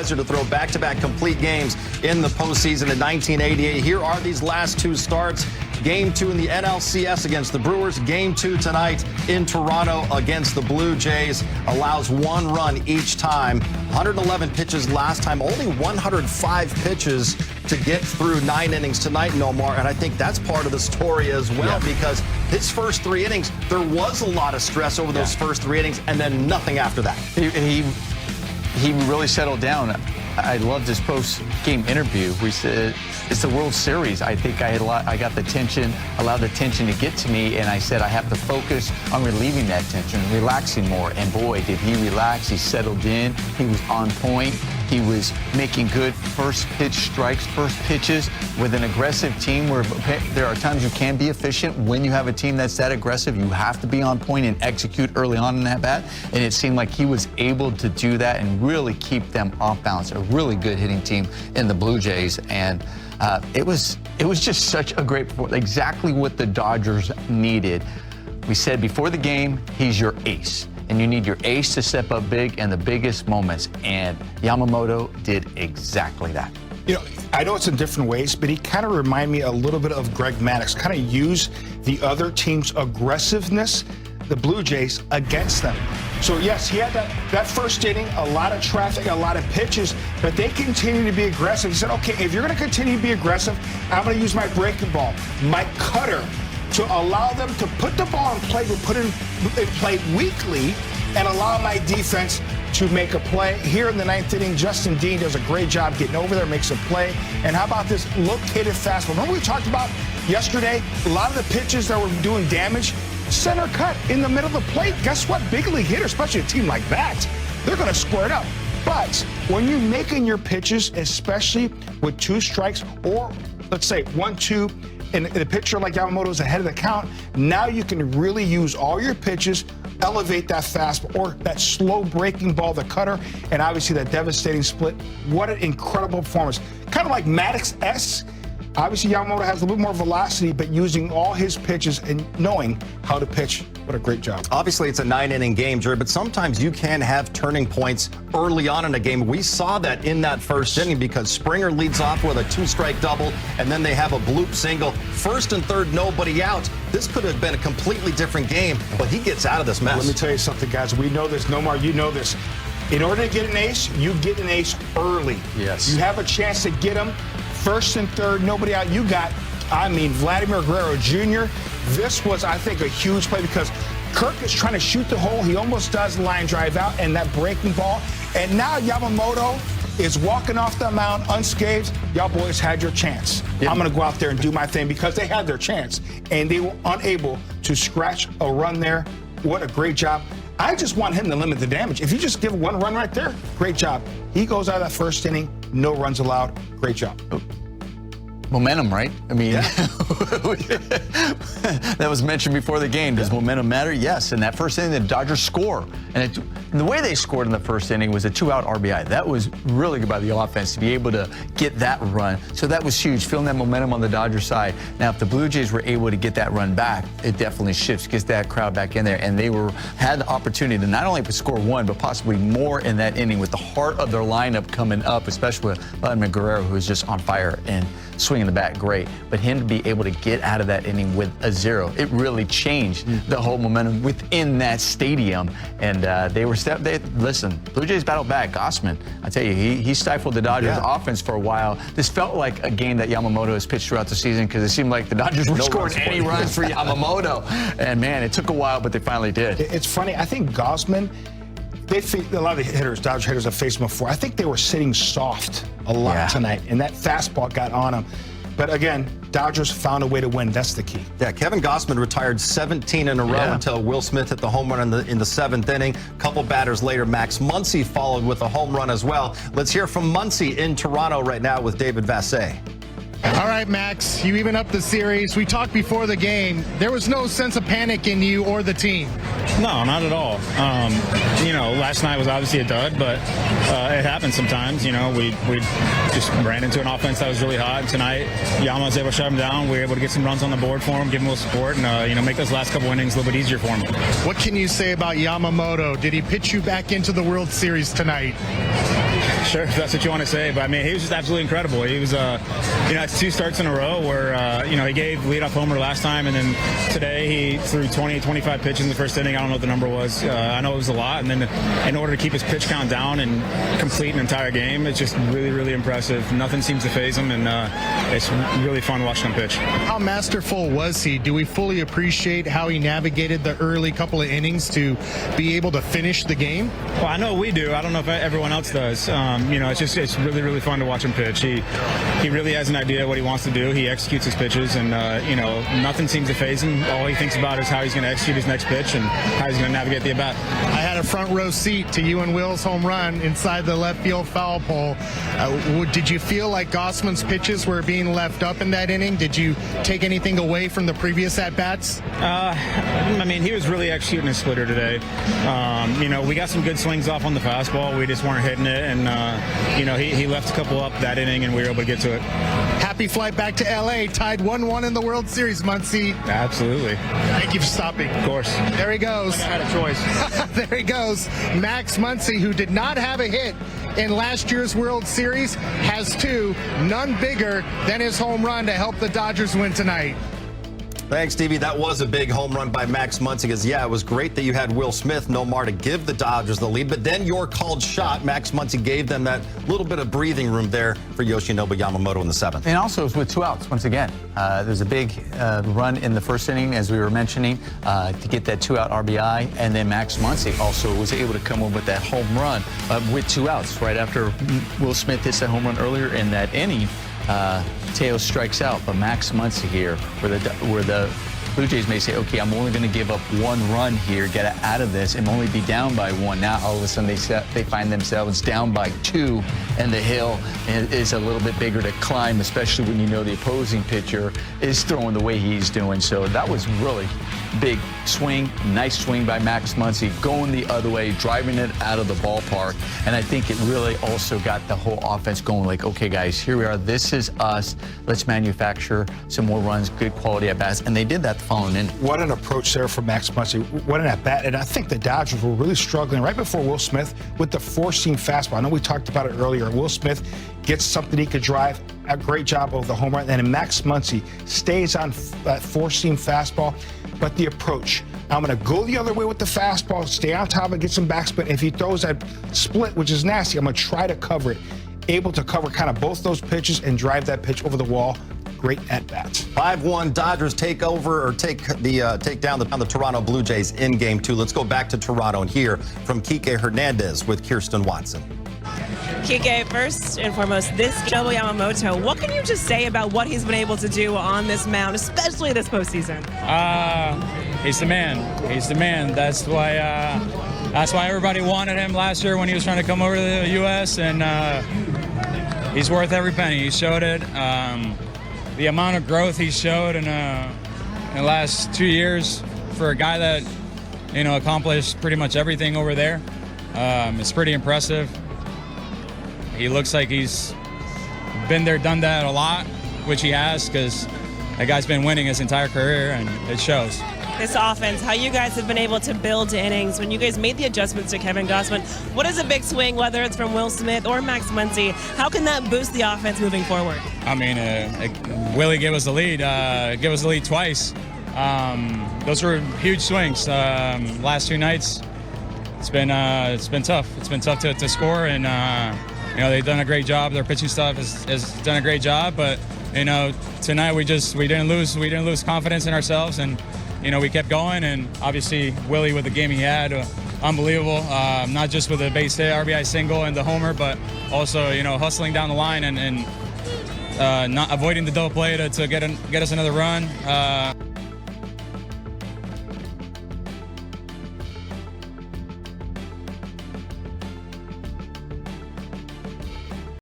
To throw back-to-back complete games in the postseason in 1988. Here are these last two starts. Game 2 in the NLCS against the Brewers. Game 2 tonight in Toronto against the Blue Jays. Allows one run each time. 111 pitches last time. Only 105 pitches to get through 9 innings tonight, Nomar. And I think that's part of the story as well, because his first 3 innings, there was a lot of stress over those first 3 innings, and then nothing after that. He really settled down. I loved his post-game interview. We said, it's the World Series. I think I got the tension, allowed the tension to get to me, and I said I have to focus on relieving that tension, relaxing more. And boy, did he relax. He settled in. He was on point. He was making good first pitch strikes, first pitches with an aggressive team where there are times you can be efficient. When you have a team that's that aggressive, you have to be on point and execute early on in that bat. And it seemed like he was able to do that and really keep them off balance. A really good hitting team in the Blue Jays. And it was just such a great performance, exactly what the Dodgers needed. We said before the game, he's your ace. And you need your ace to step up big in the biggest moments. And Yamamoto did exactly that. You know, I know it's in different ways, but he kind of reminded me a little bit of Greg Maddux. Kind of used the other team's aggressiveness, the Blue Jays, against them. So, yes, he had that first inning, a lot of traffic, a lot of pitches, but they continue to be aggressive. He said, okay, if you're going to continue to be aggressive, I'm going to use my breaking ball, my cutter, to allow them to put the ball in play, put it in play weakly, and allow my defense to make a play. Here in the 9th inning, Justin Dean does a great job getting over there, makes a play. And how about this located fastball? Remember we talked about yesterday, a lot of the pitches that were doing damage, center cut in the middle of the plate. Guess what? Big league hitter, especially a team like that, they're going to square it up. But when you're making your pitches, especially with 2 strikes or, let's say, 1-2, and the pitcher like Yamamoto is ahead of the count, now you can really use all your pitches, elevate that fastball or that slow breaking ball, the cutter, and obviously that devastating split. What an incredible performance. Kind of like Maddux-esque. Obviously, Yamamoto has a little bit more velocity, but using all his pitches and knowing how to pitch. What a great job. Obviously, it's a 9-inning game, Jerry, but sometimes you can have turning points early on in a game. We saw that in that first inning because Springer leads off with a 2-strike double, and then they have a bloop single. First and third, nobody out. This could have been a completely different game, but he gets out of this mess. Let me tell you something, guys. We know this. Nomar, you know this. In order to get an ace, you get an ace early. Yes. You have a chance to get him. First and third, nobody out. You got, Vladimir Guerrero Jr. This was, I think, a huge play because Kirk is trying to shoot the hole. He almost does line drive out and that breaking ball. And now Yamamoto is walking off the mound unscathed. Y'all boys had your chance. Yep. I'm going to go out there and do my thing because they had their chance. And they were unable to scratch a run there. What a great job. I just want him to limit the damage. If you just give 1 run right there, great job. He goes out of that first inning, no runs allowed. Great job. Momentum, right? I mean, that was mentioned before the game. Does momentum matter? Yes. In that first inning, the Dodgers score. And the way they scored in the first inning was a 2-out RBI. That was really good by the offense to be able to get that run. So that was huge, feeling that momentum on the Dodgers side. Now, if the Blue Jays were able to get that run back, it definitely shifts, gets that crowd back in there. And they had the opportunity to not only score 1, but possibly more in that inning with the heart of their lineup coming up, especially with Vladimir Guerrero, who is just on fire and swinging the bat great. But him to be able to get out of that inning with a 0, it really changed the whole momentum within that stadium. And listen, Blue Jays battled back. Gausman, I tell you, he stifled the Dodgers offense for a while. This felt like a game that Yamamoto has pitched throughout the season because it seemed like the Dodgers were scoring any runs for Yamamoto. And man, it took a while, but they finally did. It's funny. I think Gausman, a lot of the hitters, Dodger hitters have faced him before. I think they were sitting soft a lot tonight, and that fastball got on him. But again, Dodgers found a way to win. That's the key. Yeah, Kevin Gausman retired 17 in a row until Will Smith hit the home run in the 7th inning. A couple batters later, Max Muncy followed with a home run as well. Let's hear from Muncy in Toronto right now with David Vassay. All right, Max, you even up the series. We talked before the game. There was no sense of panic in you or the team. No, not at all. Last night was obviously a dud, but it happens sometimes. We just ran into an offense that was really hot. Tonight, Yama was able to shut him down. We were able to get some runs on the board for him, give him a little support, and make those last couple innings a little bit easier for him. What can you say about Yamamoto? Did he pitch you back into the World Series tonight? Sure, if that's what you want to say. But, I mean, he was just absolutely incredible. He was, it's 2 starts in a row where, he gave leadoff homer last time, and then today he threw 20, 25 pitches in the first inning. I don't know what the number was. I know it was a lot. And then in order to keep his pitch count down and complete an entire game, it's just really, really impressive. Nothing seems to faze him, and it's really fun watching him pitch. How masterful was he? Do we fully appreciate how he navigated the early couple of innings to be able to finish the game? Well, I know we do. I don't know if everyone else does. It's really, really fun to watch him pitch. He really has an idea what he wants to do. He executes his pitches, and nothing seems to faze him. All he thinks about is how he's going to execute his next pitch and how he's going to navigate the at-bat. I had a front row seat to you and Will's home run inside the left field foul pole. Did you feel like Gausman's pitches were being left up in that inning? Did you take anything away from the previous at-bats? He was really executing his splitter today. We got some good swings off on the fastball. We just weren't hitting it, and he left a couple up that inning, and we were able to get to it. Happy flight back to L.A. Tied 1-1 in the World Series, Muncy. Absolutely. Thank you for stopping. Of course. There he goes. I had a choice. There he goes. Max Muncy, who did not have a hit in last year's World Series, has 2, none bigger than his home run to help the Dodgers win tonight. Thanks, Stevie. That was a big home run by Max Muncy. Because, it was great that you had Will Smith, Nomar to give the Dodgers the lead. But then your called shot, Max Muncy gave them that little bit of breathing room there for Yoshinobu Yamamoto in the 7th. And also, it was with 2 outs once again. There's a big run in the first inning, as we were mentioning, to get that 2-out RBI. And then Max Muncy also was able to come in with that home run with 2 outs right after Will Smith hits that home run earlier in that inning. Teo strikes out, but Max Muncy here, where the Blue Jays may say, okay, I'm only going to give up 1 run here, get out of this, and only be down by 1. Now, all of a sudden, they find themselves down by 2, and the hill is a little bit bigger to climb, especially when you know the opposing pitcher is throwing the way he's doing. So that was really big swing, nice swing by Max Muncy, going the other way, driving it out of the ballpark. And I think it really also got the whole offense going like, okay, guys, here we are. This is us. Let's manufacture some more runs, good quality at-bats. And they did that the following inning. What an approach there for Max Muncy. What an at-bat. And I think the Dodgers were really struggling right before Will Smith with the four-seam fastball. I know we talked about it earlier. Will Smith gets something he could drive. A great job of the home run. And then Max Muncy stays on that four-seam fastball. But the approach, I'm going to go the other way with the fastball, stay on top of it, get some backspin. If he throws that split, which is nasty, I'm going to try to cover it. Able to cover kind of both those pitches and drive that pitch over the wall. Great at-bats. 5-1 Dodgers take down the Toronto Blue Jays in Game 2. Let's go back to Toronto and hear from Kike Hernandez with Hairston Watson. Kike, first and foremost, this Yoshinobu Yamamoto, what can you just say about what he's been able to do on this mound, especially this postseason? He's the man. He's the man. That's why everybody wanted him last year when he was trying to come over to the U.S., and he's worth every penny. He showed it. The amount of growth he showed in the last 2 years for a guy that, accomplished pretty much everything over there, it's pretty impressive. He looks like he's been there, done that a lot, which he has, because that guy's been winning his entire career, and it shows. This offense, how you guys have been able to build innings, when you guys made the adjustments to Kevin Gausman, what is a big swing, whether it's from Will Smith or Max Muncy? How can that boost the offense moving forward? I mean, Willie gave us the lead, twice. Those were huge swings. Last 2 nights, it's been tough. It's been tough to score, and they've done a great job. Their pitching staff has done a great job, but tonight we didn't lose confidence in ourselves, and we kept going. And obviously Willie, with the game he had, unbelievable. Not just with a base hit, RBI single and the homer, but also hustling down the line and not avoiding the double play to get us another run.